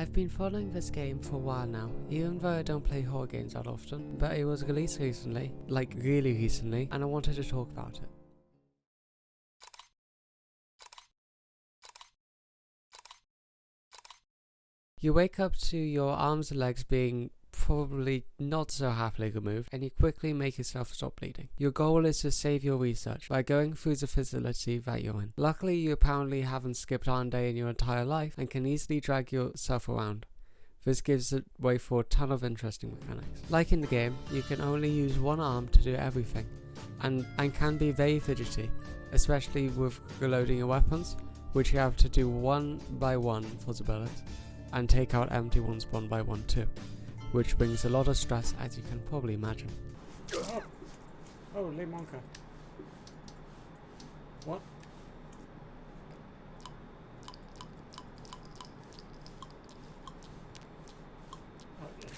I've been following this game for a while now, even though I don't play horror games that often, but it was released recently, like really recently, and I wanted to talk about it. You wake up to your arms and legs being probably not so happily removed, and you quickly make yourself stop bleeding. Your goal is to save your research by going through the facility that you're in. Luckily, you apparently haven't skipped one day in your entire life and can easily drag yourself around. This gives it way for a ton of interesting mechanics. Like in the game, you can only use one arm to do everything, and can be very fidgety, especially with reloading your weapons, which you have to do one by one for the bullets, and take out empty ones one by one too, which brings a lot of stress, as you can probably imagine. Oh, Le Monka. What?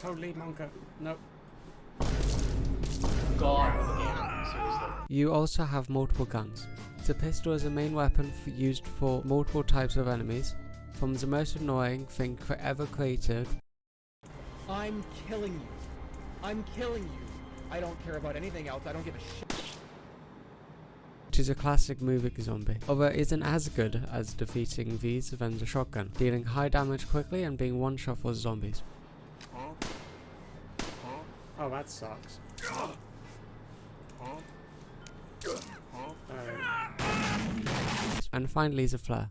Oh, Le Monka. Nope. God again, seriously. You also have multiple guns. The pistol is a main weapon used for multiple types of enemies, from the most annoying thing ever created. I'm killing you. I'm killing you. I don't care about anything else. I don't give a shit. Which is a classic moving zombie, although it isn't as good as defeating these than the shotgun, dealing high damage quickly and being one shot for zombies. Oh, that sucks. And finally the flare.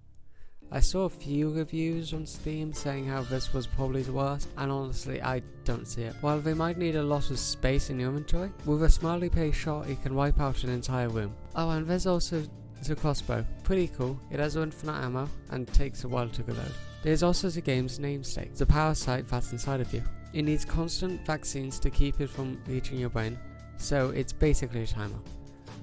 I saw a few reviews on Steam saying how this was probably the worst, and honestly I don't see it. While they might need a lot of space in your inventory, with a smartly placed shot it can wipe out an entire room. Oh, and there's also the crossbow. Pretty cool, it has infinite ammo and takes a while to reload. There's also the game's namesake, the parasite that's inside of you. It needs constant vaccines to keep it from reaching your brain, so it's basically a timer.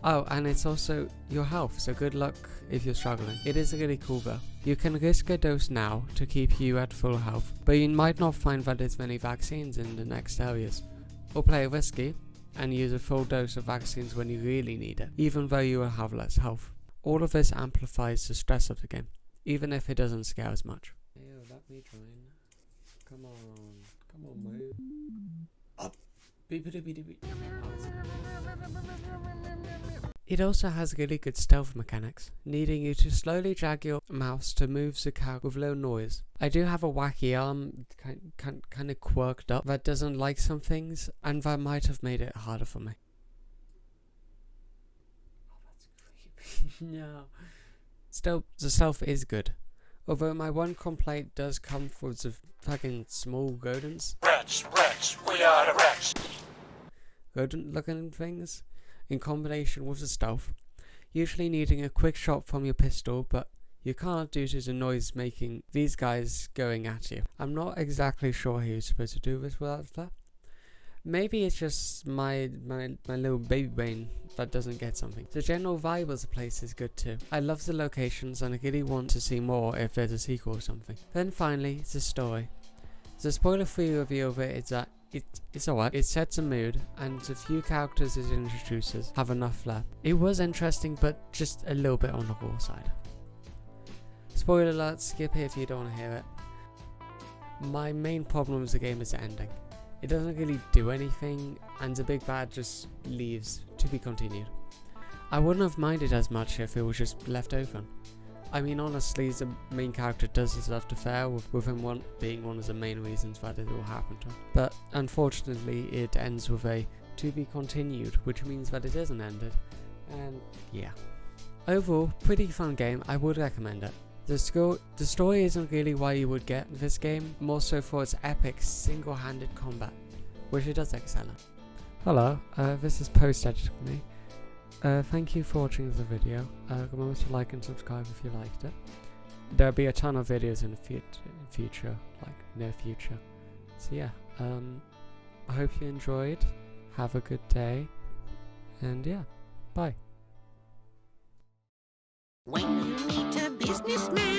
Oh, and it's also your health, so good luck if you're struggling. It is really cool though. You can risk a dose now to keep you at full health, but you might not find that there's many vaccines in the next areas. Or play risky and use a full dose of vaccines when you really need it, even though you will have less health. All of this amplifies the stress of the game, even if it doesn't scare as much. Ew, let me join. Come on, move. Up. It also has really good stealth mechanics, needing you to slowly drag your mouse to move the character with low noise. I do have a wacky arm, kind of quirked up, that doesn't like some things, and that might have made it harder for me. Oh, that's creepy. No. Still, the stealth is good. Although my one complaint does come from the fucking small rodents. Rats, we are the rats. Rodent looking things, in combination with the stealth, usually needing a quick shot from your pistol, but you can't due to the noise making these guys going at you. I'm not exactly sure how you're supposed to do this without flare. Maybe it's just my little baby brain that doesn't get something. The general vibe of the place is good too. I love the locations and I really want to see more if there's a sequel or something. Then finally, the story. The spoiler-free review of it is that it's alright, it sets a mood, and the few characters it introduces have enough flair. It was interesting, but just a little bit on the raw side. Spoiler alert, skip it if you don't want to hear it. My main problem with the game is the ending. It doesn't really do anything, and the big bad just leaves to be continued. I wouldn't have minded as much if it was just left open. I mean, honestly, the main character does deserve to fare, with him being one of the main reasons that it all happened to him. But unfortunately, it ends with a to be continued, which means that it isn't ended, and yeah. Overall, pretty fun game, I would recommend it. The story isn't really why you would get this game, more so for its epic single-handed combat, which it does excel at. Hello, this is post-edited for me. Thank you for watching the video. Remember to like and subscribe if you liked it. There'll be a ton of videos in the future, like near future. So yeah, I hope you enjoyed. Have a good day, and yeah, bye. When you meet a businessman